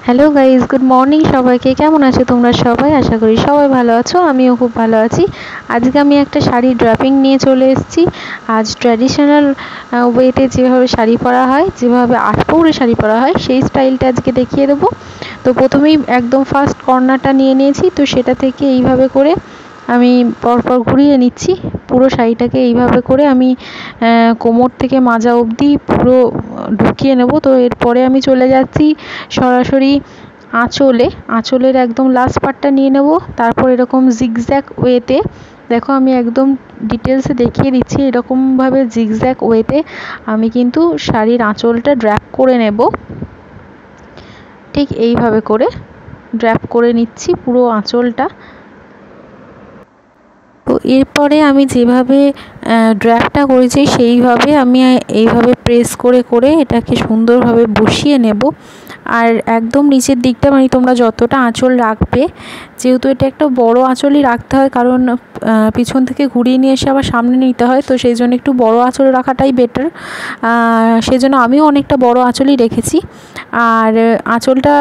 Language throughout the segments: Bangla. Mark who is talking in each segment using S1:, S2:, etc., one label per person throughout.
S1: হ্যালো গাইজ, গুড মর্নিং সবাইকে। কেমন আছো তোমরা সবাই? আশা করি সবাই ভালো আছো, আমিও খুব ভালো আছি। আজকে আমি একটা শাড়ি ড্রাপিং নিয়ে চলে এসেছি। আজ ট্র্যাডিশনাল ওয়েতে যেভাবে শাড়ি পরা হয়, যেভাবে আটপৌরে শাড়ি পরা হয়, সেই স্টাইলটা আজকে দেখিয়ে দেবো। তো প্রথমেই একদম ফার্স্ট কর্নারটা নিয়ে নিয়েছি, তো সেটা থেকে এইভাবে করে আমি পরপর ঘুরিয়ে নিচ্ছি। পুরো শাড়িটাকে এইভাবে করে আমি কোমর থেকে মাজা অবধি পুরো ঢুকিয়ে নেব। তো এরপরে আমি চলে যাচ্ছি সরাসরি আঁচলের একদম লাস্ট পার্টটা নিয়ে নেব। তারপর এরকম জিগজ্যাগ ওয়েতে, দেখো আমি একদম ডিটেলসে দেখিয়ে দিচ্ছি, এরকমভাবে জিগজ্যাগ ওয়েতে আমি কিন্তু শাড়ির আঁচলটা ড্র্যাপ করে নেব। ঠিক এইভাবে করে ড্র্যাপ করে নিচ্ছি পুরো আঁচলটা। তো এরপরে আমি যেভাবে ড্র্যাপটা করেছি সেইভাবে আমি এইভাবে প্রেস করে করে এটাকে সুন্দরভাবে বসিয়ে নেব। আর একদম নিচের দিকটা মানে তোমরা যতটা আঁচল রাখবে, যেহেতু এটা একটা বড় আঁচলই রাখতে হয়, কারণ পিছন থেকে ঘুরিয়ে নিয়ে এসে আবার সামনে নিতে হয়, তো সেই জন্য একটু বড় আঁচল রাখাটাই বেটার। সেই জন্য আমিও অনেকটা বড় আঁচলই রেখেছি। আর আঁচলটা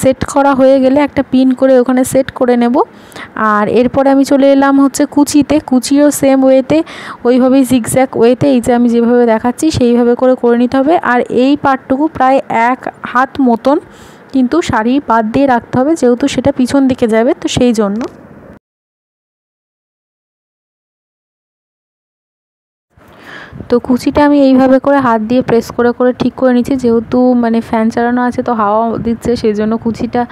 S1: সেট করা হয়ে গেলে একটা পিন করে ওখানে সেট করে নেব। আর এরপরে আমি চলে এলাম হচ্ছে কুচিও সেম ওয়েতে, ওইভাবেই জিগজ্যাগ ওয়েতে, এই যে আমি যেভাবে দেখাচ্ছি সেইভাবে করে নিতে হবে। আর এই পার্টটুকু প্রায় 1 হাত মতন কিন্তু শাড়ি বাদ দিয়ে রাখতে হবে, যেহেতু সেটা পিছন দিকে যাবে, তো সেই জন্য। তো কুচিটা আমি এইভাবে করে হাত দিয়ে প্রেস করে করে ঠিক করে নিচ্ছি, যেহেতু মানে ফ্যান চালানো আছে তো হাওয়া দিচ্ছে, সেই জন্য কুচিটা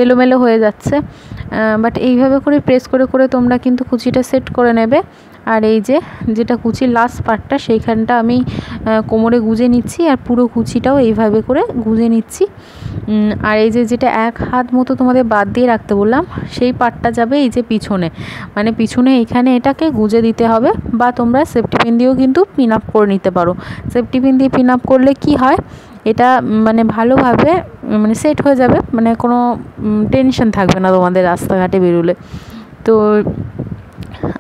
S1: এলোমেলো হয়ে যাচ্ছে। বাট এইভাবে করে প্রেস করে করে তোমরা কিন্তু কুচিটা সেট করে নেবে। আর এই যে যেটা কুচির লাস্ট পার্টটা, সেইখানটা আমি কোমরে গুঁজে নিচ্ছি, আর পুরো কুচিটাও এইভাবে করে গুঁজে নিচ্ছি। আর এই যে যেটা 1 হাত মতো তোমাদের বাদ দিয়ে রাখতে বললাম, সেই পার্টটা যাবে এই যে পিছনে, মানে পিছনে এখানে এটাকে গুঁজে দিতে হবে। বা তোমরা সেফটি পিন দিয়েও কিন্তু পিন আপ করে নিতে পারো। সেফটি পিন দিয়ে পিন আপ করলে কি হয়, এটা মানে ভালোভাবে মানে সেট হয়ে যাবে, মানে কোনো টেনশন থাকবে না তোমাদের রাস্তাঘাটে বেরোলে। তো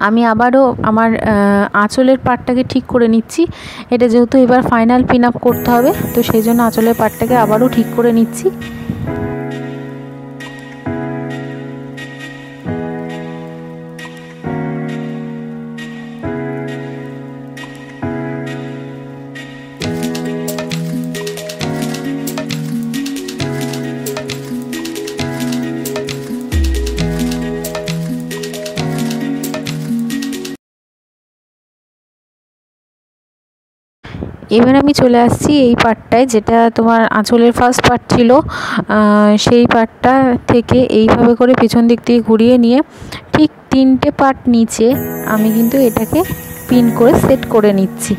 S1: আমি আবারও আমার আঁচলের পার্টটাকে ঠিক করে নিচ্ছি। এটা যেহেতু এবার ফাইনাল পিন আপ করতে হবে, তো সেই জন্য আঁচলের পার্টটাকে আবারও ঠিক করে নিচ্ছি। এবার আমি চলে আসছি এই পার্টটায়, যেটা তোমার আঁচলের ফার্স্ট পার্ট ছিল। সেই পার্টটা থেকে এইভাবে করে পিছন দিক থেকে ঘুরিয়ে নিয়ে ঠিক 3টে পার্ট নিচে আমি কিন্তু এটাকে পিন করে সেট করে নিচ্ছি।